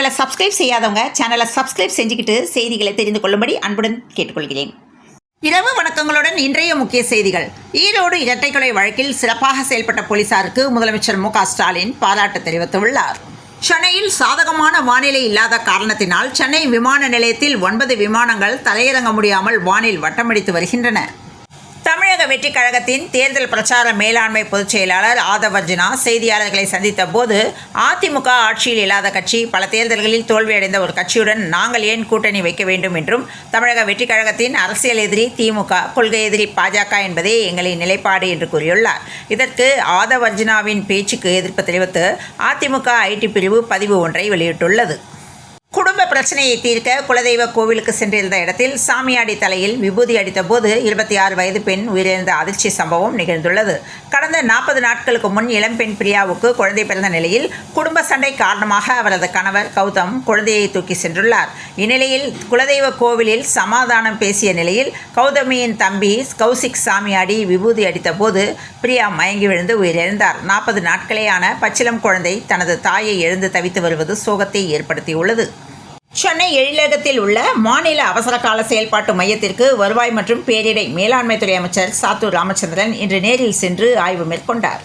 சேனலை சப்ஸ்கிரைப் செய்யாதவங்க சேனலை சப்ஸ்கிரைப் செஞ்சுக்கிட்டு செய்திகளை தெரிந்து கொள்ளும்படி அன்புடன் கேட்டுக்கொள்கிறேன். இரவு வணக்கங்களுடன் இன்றைய முக்கிய செய்திகள். ஈரோடு இரட்டை கொலை வழக்கில் சிறப்பாக செயல்பட்ட போலீசாருக்கு முதலமைச்சர் மு க ஸ்டாலின் பாராட்டு தெரிவித்துள்ளார். சென்னையில் சாதகமான வானிலை இல்லாத காரணத்தினால் சென்னை விமான நிலையத்தில் 9 விமானங்கள் தரையிறங்க முடியாமல் வானில் வட்டமடித்து வருகின்றன. தமிழக வெற்றிக் கழகத்தின் தேர்தல் பிரச்சார மேலாண்மை பொதுச் செயலாளர் ஆதவர்ஜுனா செய்தியாளர்களை சந்தித்த போது, அதிமுக ஆட்சியில் இல்லாத கட்சி, பல தேர்தல்களில் தோல்வியடைந்த ஒரு கட்சியுடன் நாங்கள் ஏன் கூட்டணி வைக்க வேண்டும் என்றும், தமிழக வெற்றிக் கழகத்தின் அரசியல் எதிரி திமுக, கொள்கை எதிரி பாஜக என்பதே எங்களின் நிலைப்பாடு என்று கூறியுள்ளார். இதற்கு ஆதவர்ஜுனாவின் பேச்சுக்கு எதிர்ப்பு தெரிவித்து அதிமுக ஐடி பிரிவு பதிவு ஒன்றை வெளியிட்டுள்ளது. குடும்ப பிரச்சனையை தீர்க்க குலதெய்வ கோவிலுக்கு சென்றிருந்த இடத்தில் சாமியாடி தலையில் விபூதி அடித்த போது 26 வயது பெண் உயிரிழந்த அதிர்ச்சி சம்பவம் நிகழ்ந்துள்ளது. கடந்த 40 நாட்களுக்கு முன் இளம்பெண் பிரியாவுக்கு குழந்தை பிறந்த நிலையில் குடும்ப சண்டை காரணமாக அவரது கணவர் கௌதம் குழந்தையை தூக்கி சென்றுள்ளார். இந்நிலையில் குலதெய்வ கோவிலில் சமாதானம் பேசிய நிலையில் கௌதமியின் தம்பி கௌசிக் சாமியாடி விபூதி அடித்த போது பிரியா மயங்கி விழுந்து உயிரிழந்தார். 40 நாட்களேயான பச்சிளம் குழந்தை தனது தாயை எழுந்து தவித்து வருவது சோகத்தை ஏற்படுத்தியுள்ளது. சென்னை எழிலகத்தில் உள்ள மாநில அவசரகால செயல்பாட்டு மையத்திற்கு வருவாய் மற்றும் பேரிடை மேலாண்மைத்துறை அமைச்சர் சாத்தூர் ராமச்சந்திரன் இன்று நேரில் சென்று ஆய்வு மேற்கொண்டார்.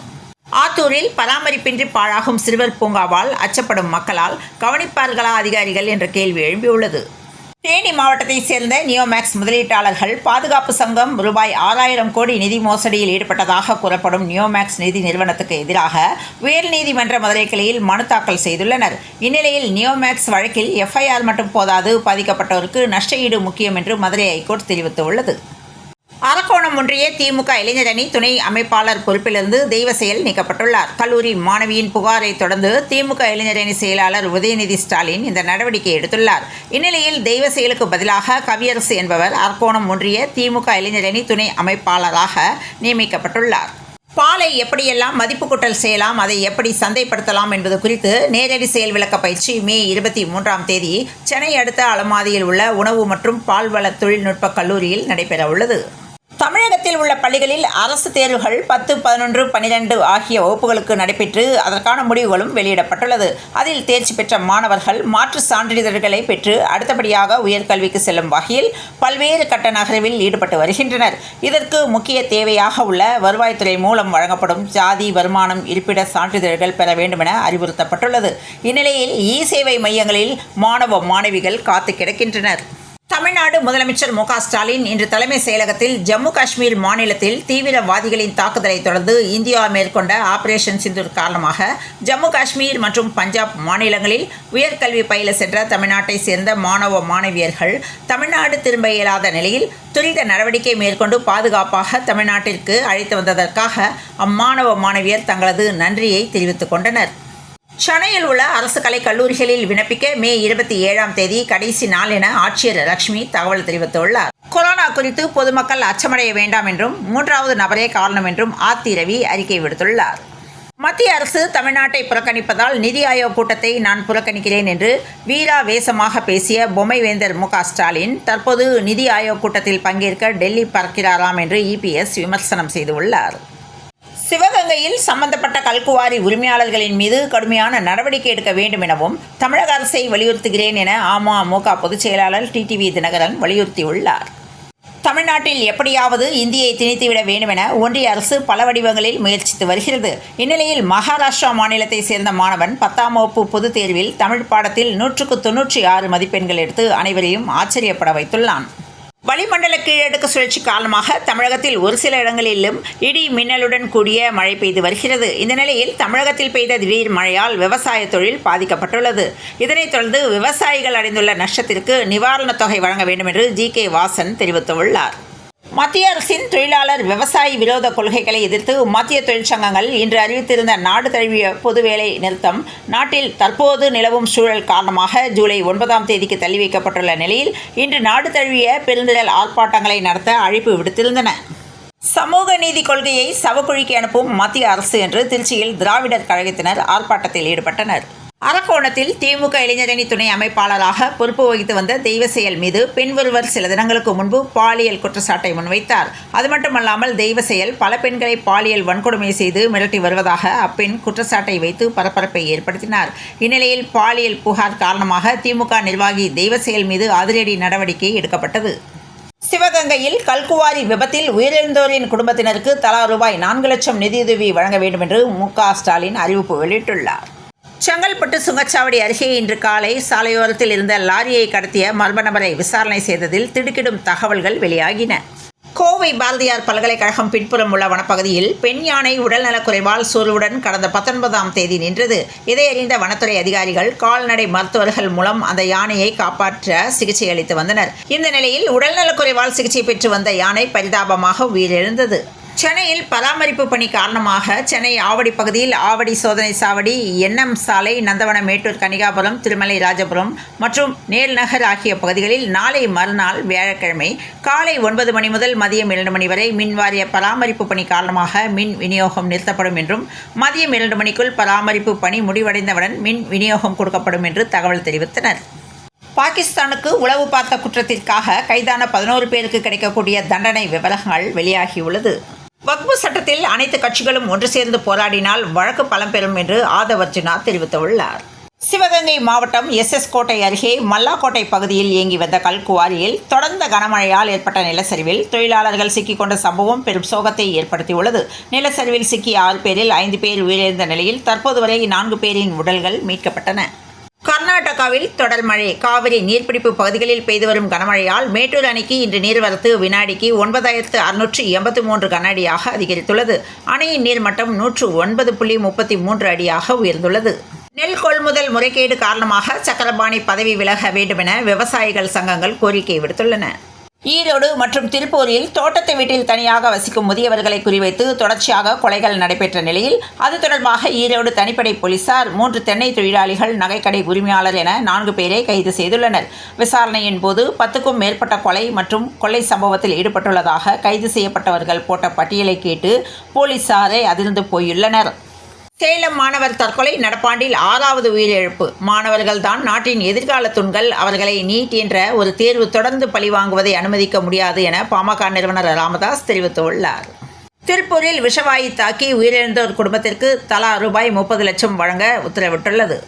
ஆத்தூரில் பராமரிப்பின்றி பாழாகும் சிறுவர் பூங்காவால் அச்சப்படும் மக்களால் கவனிப்பார்களா அதிகாரிகள் என்ற கேள்வி எழும்பியுள்ளது. தேனி மாவட்டத்தைச் சேர்ந்த நியோமேக்ஸ் முதலீட்டாளர்கள் பாதுகாப்பு சங்கம் ரூபாய் 6000 கோடி நிதி மோசடியில் ஈடுபட்டதாக கூறப்படும் நியோமேக்ஸ் நிதி நிறுவனத்துக்கு எதிராக உயர்நீதிமன்ற மதுரை கிளையில் மனு தாக்கல் செய்துள்ளனர். இந்நிலையில் நியோமேக்ஸ் வழக்கில் எஃப்ஐஆர் மட்டும் போதாது, பாதிக்கப்பட்டோருக்கு நஷ்ட ஈடு முக்கியம் என்று மதுரை ஐகோர்ட் தெரிவித்துள்ளது. அரக்கோணம் ஒன்றிய திமுக இளைஞர் அணி துணை அமைப்பாளர் பொறுப்பிலிருந்து தெய்வசெயல் நீக்கப்பட்டுள்ளார். கல்லூரி மாணவியின் புகாரை தொடர்ந்து திமுக இளைஞர் அணி செயலாளர் உதயநிதி ஸ்டாலின் இந்த நடவடிக்கை எடுத்துள்ளார். இந்நிலையில் தெய்வசெயலுக்கு பதிலாக கவியரசு என்பவர் அரக்கோணம் ஒன்றிய திமுக இளைஞர் அணி துணை அமைப்பாளராக நியமிக்கப்பட்டுள்ளார். பாலை எப்படியெல்லாம் மதிப்பு கூட்டல் செய்யலாம், அதை எப்படி சந்தைப்படுத்தலாம் என்பது குறித்து நேரடி செயல் விளக்க பயிற்சி மே 23ஆம் தேதி சென்னை அடுத்த அலமாதியில் உள்ள உணவு மற்றும் பால்வள தொழில்நுட்ப கல்லூரியில் நடைபெறவுள்ளது. தமிழகத்தில் உள்ள பள்ளிகளில் அரசு தேர்வுகள் 10, 11, 12 ஆகிய வகுப்புகளுக்கு நடைபெற்று அதற்கான முடிவுகளும் வெளியிடப்பட்டுள்ளது. அதில் தேர்ச்சி பெற்ற மாணவர்கள் மாற்று சான்றிதழ்களை பெற்று அடுத்தபடியாக உயர்கல்விக்கு செல்லும் வகையில் பல்வேறு கட்ட நகர்வில் ஈடுபட்டு வருகின்றனர். இதற்கு முக்கிய தேவையாக உள்ள வருவாய்த்துறை மூலம் வழங்கப்படும் ஜாதி, வருமானம், இருப்பிட சான்றிதழ்கள் பெற வேண்டுமென அறிவுறுத்தப்பட்டுள்ளது. இந்நிலையில் சேவை மையங்களில் மாணவ மாணவிகள் காத்து கிடக்கின்றனர். தமிழ்நாடு முதலமைச்சர் மு க ஸ்டாலின் இன்று தலைமை செயலகத்தில் ஜம்மு காஷ்மீர் மாநிலத்தில் தீவிரவாதிகளின் தாக்குதலை தொடர்ந்து இந்தியா மேற்கொண்ட ஆபரேஷன் சிந்தூர் காரணமாக ஜம்மு காஷ்மீர் மற்றும் பஞ்சாப் மாநிலங்களில் உயர்கல்வி பயில சென்ற தமிழ்நாட்டை சேர்ந்த மாணவ மாணவியர்கள் தமிழ்நாடு திரும்ப இயலாத நிலையில் துரித நடவடிக்கை மேற்கொண்டு பாதுகாப்பாக தமிழ்நாட்டிற்கு அழைத்து வந்ததற்காக அம்மாணவ மாணவியர் தங்களது நன்றியை தெரிவித்துக் கொண்டனர். சென்னையில் உள்ள அரசு கலைக் கல்லூரிகளில் விண்ணப்பிக்க மே 27ஆம் தேதி கடைசி நாள் என ஆட்சியர் லட்சுமி தகவல் தெரிவித்துள்ளார். கொரோனா குறித்து பொதுமக்கள் அச்சமடைய வேண்டாம் என்றும் 3வது நபரே காரணம் என்றும் ஆர்த்தி ரவி அறிக்கை விடுத்துள்ளார். மத்திய அரசு தமிழ்நாட்டை புறக்கணிப்பதால் நிதி ஆயோக் கூட்டத்தை நான் புறக்கணிக்கிறேன் என்று வீராவேசமாக பேசிய பொம்மை வேந்தர் மு க ஸ்டாலின் தற்போது நிதி ஆயோக் கூட்டத்தில் பங்கேற்க டெல்லி பறக்கிறாராம் என்று இபிஎஸ் விமர்சனம் செய்துள்ளார். சிவகங்கையில் சம்பந்தப்பட்ட கல்குவாரி உரிமையாளர்களின் மீது கடுமையான நடவடிக்கை எடுக்க வேண்டும் எனவும் தமிழக அரசை வலியுறுத்துகிறேன் என அமமுக பொதுச் செயலாளர் டிடிவி தினகரன் வலியுறுத்தியுள்ளார். தமிழ்நாட்டில் எப்படியாவது இந்தியை திணித்துவிட வேண்டுமென ஒன்றிய அரசு பல வடிவங்களில் முயற்சித்து வருகிறது. இந்நிலையில் மகாராஷ்டிரா மாநிலத்தை சேர்ந்த மாணவன் 10ஆம் வகுப்பு பொதுத் தேர்வில் தமிழ் பாடத்தில் 100க்கு 96 மதிப்பெண்கள் எடுத்து அனைவரையும் ஆச்சரியப்பட வைத்துள்ளான். வளிமண்டல கீழடுக்கு சுழற்சி காரணமாக தமிழகத்தில் ஒரு சில இடங்களிலும் இடி மின்னலுடன் கூடிய மழை பெய்து வருகிறது. இந்த நிலையில் தமிழகத்தில் பெய்த திடீர் மழையால் விவசாய தொழில் பாதிக்கப்பட்டுள்ளது. இதனைத் தொடர்ந்து விவசாயிகள் அடைந்துள்ள நஷ்டத்திற்கு நிவாரணத் தொகை வழங்க வேண்டும் என்று ஜி.கே. வாசன் தெரிவித்துள்ளார். மத்திய அரசின் தொழிலாளர் விவசாயி விரோத கொள்கைகளை எதிர்த்து மத்திய தொழிற்சங்கங்கள் இன்று அறிவித்திருந்த நாடு தழுவிய பொது வேலை நிறுத்தம் நாட்டில் தற்போது நிலவும் சூழல் காரணமாக ஜூலை 9ஆம் தேதிக்கு தள்ளி வைக்கப்பட்டுள்ள நிலையில் இன்று நாடு தழுவிய பெருந்திரள் ஆர்ப்பாட்டங்களை நடத்த அழைப்பு விடுத்திருந்தன. சமூக நீதி கொள்கையை சவக்குழிக்கு அனுப்பும் மத்திய அரசு என்று திருச்சியில் திராவிடர் கழகத்தினர் ஆர்ப்பாட்டத்தில் ஈடுபட்டனர். அரக்கோணத்தில் திமுக இளைஞரணி துணை அமைப்பாளராக பொறுப்பு வகித்து வந்த தெய்வசெயல் மீது பெண் ஒருவர் சில தினங்களுக்கு முன்பு பாலியல் குற்றச்சாட்டை முன்வைத்தார். அது மட்டுமல்லாமல் தெய்வசெயல் பல பெண்களை பாலியல் வன்கொடுமை செய்து மிரட்டி வருவதாக அப்பெண் குற்றச்சாட்டை வைத்து பரபரப்பை ஏற்படுத்தினார். இந்நிலையில் பாலியல் புகார் காரணமாக திமுக நிர்வாகி தெய்வசெயல் மீது அதிரடி நடவடிக்கை எடுக்கப்பட்டது. சிவகங்கையில் கல்குவாரி விபத்தில் உயிரிழந்தோரின் குடும்பத்தினருக்கு தலா ரூபாய் 4 லட்சம் நிதியுதவி வழங்க வேண்டும் என்று மு.க.ஸ்டாலின் அறிவிப்பு வெளியிட்டுள்ளார். செங்கல்பட்டு சுங்கச்சாவடி அருகே இன்று காலை சாலையோரத்தில் இருந்த லாரியை கடத்திய மர்ம நபரை விசாரணை செய்ததில் திடுக்கிடும் தகவல்கள் வெளியாகின. கோவை பாரதியார் பல்கலைக்கழகம் பின்புறம் உள்ள வனப்பகுதியில் பெண் யானை உடல்நலக்குறைவால் சோர்வுடன் கடந்த 19ஆம் தேதி நின்றது. இதை அறிந்த வனத்துறை அதிகாரிகள் கால்நடை மருத்துவர்கள் மூலம் அந்த யானையை காப்பாற்ற சிகிச்சை அளித்து வந்தனர். இந்த நிலையில் உடல்நலக்குறைவால் சிகிச்சை பெற்று வந்த யானை பரிதாபமாக உயிரிழந்தது. சென்னையில் பராமரிப்பு பணி காரணமாக சென்னை ஆவடி பகுதியில் ஆவடி சோதனை சாவடி, என்எம் சாலை, நந்தவனம், மேட்டூர், கனிகாபுரம், திருமலை ராஜபுரம் மற்றும் நேல்நகர் ஆகிய பகுதிகளில் நாளை மறுநாள் வியாழக்கிழமை காலை 9 மணி முதல் மதியம் 2 மணி வரை மின்வாரிய பராமரிப்பு பணி காரணமாக மின் விநியோகம் நிறுத்தப்படும் என்றும் மதியம் 2 மணிக்குள் பராமரிப்பு பணி முடிவடைந்தவுடன் மின் விநியோகம் கொடுக்கப்படும் என்று தகவல் தெரிவித்தனர். பாகிஸ்தானுக்கு உளவு பார்த்த குற்றத்திற்காக கைதான 11 பேருக்கு கிடைக்கக்கூடிய தண்டனை விவரங்கள் வெளியாகியுள்ளது. வக்பு சட்டத்தில் அனைத்து கட்சிகளும் ஒன்று சேர்ந்து போராடினால் வழக்கு பலம் பெறும் என்று ஆதவர்ஜுனா தெரிவித்துள்ளார். சிவகங்கை மாவட்டம் SS கோட்டை அருகே மல்லாக்கோட்டை பகுதியில் இயங்கி வந்த கல்குவாரியில் தொடர்ந்த கனமழையால் ஏற்பட்ட நிலச்சரிவில் தொழிலாளர்கள் சிக்கிக்கொண்ட சம்பவம் பெரும் சோகத்தை ஏற்படுத்தியுள்ளது. நிலச்சரிவில் சிக்கிய 6 பேரில் 5 பேர் உயிரிழந்த நிலையில் தற்போது வரை 4 பேரின் உடல்கள் மீட்கப்பட்டன. கர்நாடகாவில் தொடர் மழை. காவிரி நீர்பிடிப்பு பகுதிகளில் பெய்து வரும் கனமழையால் மேட்டூர் அணைக்கு இன்று நீர்வரத்து வினாடிக்கு 9683 கன அடியாக அதிகரித்துள்ளது. அணையின் நீர்மட்டம் 109.33 அடியாக உயர்ந்துள்ளது. நெல் கொள்முதல் முறைகேடு காரணமாக சக்கரபாணி பதவி விலக வேண்டுமென விவசாயிகள் சங்கங்கள் கோரிக்கை விடுத்துள்ளன. ஈரோடு மற்றும் திருப்பூரில் தோட்டத்து வீட்டில் தனியாக வசிக்கும் முதியவர்களை குறிவைத்து தொடர்ச்சியாக கொலைகள் நடைபெற்ற நிலையில் அது தொடர்பாக ஈரோடு தனிப்படை போலீசார் 3 தென்னை தொழிலாளிகள், நகைக்கடை உரிமையாளர் என 4 பேரை கைது செய்துள்ளனர். விசாரணையின் போது 10க்கும் மேற்பட்ட கொலை மற்றும் கொள்ளை சம்பவத்தில் ஈடுபட்டுள்ளதாக கைது செய்யப்பட்டவர்கள் போட்ட பட்டியலை கேட்டு போலீசாரை அதிர்ந்து போயுள்ளனர். சேலம் மாணவர் தற்கொலை. நடப்பாண்டில் 6வது உயிரிழப்பு. மாணவர்கள் தான் நாட்டின் எதிர்கால தூண்கள். அவர்களை நீட் என்ற ஒரு தேர்வு தொடர்ந்து பழிவாங்குவதை அனுமதிக்க முடியாது என பாமக நிறுவனர் ராமதாஸ் தெரிவித்துள்ளார். திருப்பூரில் விஷவாயு தாக்கி உயிரிழந்தோர் குடும்பத்திற்கு தலா ரூபாய் 30 லட்சம் வழங்க உத்தரவிட்டுள்ளது.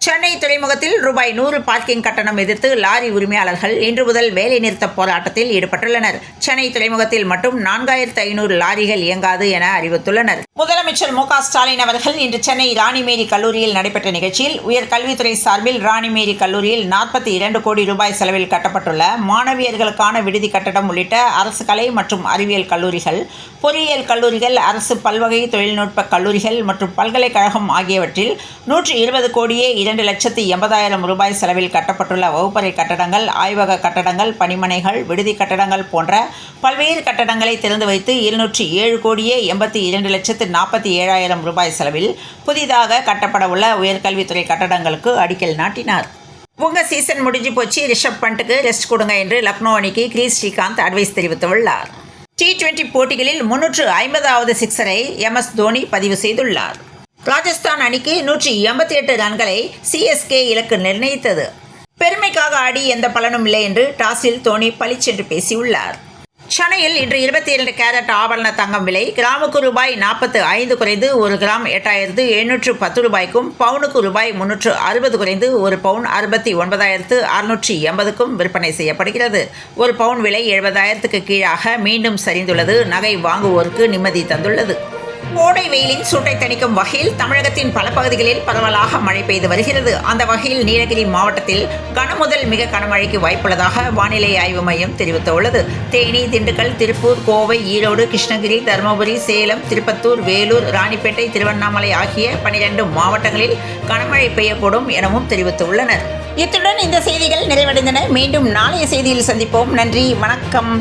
சென்னை துறைமுகத்தில் ரூபாய் 100 பார்க்கிங் கட்டணம் எதிர்த்து லாரி உரிமையாளர்கள் இன்று முதல் வேலைநிறுத்த போராட்டத்தில் ஈடுபட்டுள்ளனர். சென்னை துறைமுகத்தில் மட்டும் 4500 லாரிகள் இயங்காது என அறிவித்துள்ளனர். முதலமைச்சர் மு.க.ஸ்டாலின் அவர்கள் இன்று சென்னை ராணிமேரி கல்லூரியில் நடைபெற்ற நிகழ்ச்சியில் உயர்கல்வித்துறை சார்பில் ராணிமேரி கல்லூரியில் 42 கோடி ரூபாய் செலவில் கட்டப்பட்டுள்ள மாணவியர்களுக்கான விடுதி கட்டடம் உள்ளிட்ட அரசு கலை மற்றும் அறிவியல் கல்லூரிகள், பொறியியல் கல்லூரிகள், அரசு பல்வகை தொழில்நுட்ப கல்லூரிகள் மற்றும் பல்கலைக்கழகம் ஆகியவற்றில் 120 கோடியே 2,80,000 ரூபாய் செலவில் கட்டப்பட்டுள்ள வகுப்பறை கட்டடங்கள், ஆய்வக கட்டடங்கள், பணிமனைகள், விடுதி கட்டடங்கள் போன்ற பல்வேறு கட்டடங்களை திறந்து வைத்து 207 கோடியே 82,47,000 ரூபாய் செலவில் புதிதாக கட்டப்பட உள்ள உயர்கல்வித்துறை கட்டடங்களுக்கு அடிக்கல் நாட்டினார். உங்கள் சீசன் முடிஞ்சு போச்சு, ரிஷப் பண்ட்டுக்கு ரெஸ்ட் கொடுங்க என்று லக்னோ அணிக்கு கிரீஸ் ஸ்ரீகாந்த் அட்வைஸ் தெரிவித்துள்ளார். T20 போட்டிகளில் 350வது சிக்ஸரை MS தோனி பதிவு செய்துள்ளார். ராஜஸ்தான் அணிக்கு 188 ரன்களை CSK இலக்கு நிர்ணயித்தது. பெருமைக்காக ஆடி எந்த பலனும் இல்லை என்று டாஸில் தோனி பளிச்சென்று பேசியுள்ளார். சென்னையில் இன்று 22 கேரட் ஆபரண தங்கம் விலை கிராமுக்கு ரூபாய் 45 குறைந்து 1 கிராம் 8710 ரூபாய்க்கும், பவுனுக்கு ரூபாய் 360 குறைந்து 1 பவுன் 69,680க்கும் விற்பனை செய்யப்படுகிறது. 1 பவுன் விலை 70,000க்கு கீழாக மீண்டும் சரிந்துள்ளது. நகை வாங்குவோருக்கு நிம்மதி தந்துள்ளது. கோடை வெயிலின் சூட்டை தணிக்கும் வகையில் தமிழகத்தின் பல பகுதிகளில் பரவலாக மழை பெய்து வருகிறது. அந்த வகையில் நீலகிரி மாவட்டத்தில் கனமுதல் மிக கனமழைக்கு வாய்ப்புள்ளதாக வானிலை ஆய்வு மையம் தெரிவித்துள்ளது. தேனி, திண்டுக்கல், திருப்பூர், கோவை, ஈரோடு, கிருஷ்ணகிரி, தருமபுரி, சேலம், திருப்பத்தூர், வேலூர், ராணிப்பேட்டை, திருவண்ணாமலை ஆகிய 12 மாவட்டங்களில் கனமழை பெய்யக்கூடும் எனவும் தெரிவித்துள்ளனர். இத்துடன் இந்த செய்திகள் நிறைவடைந்தன. மீண்டும் நாளைய செய்தியில் சந்திப்போம். நன்றி, வணக்கம்.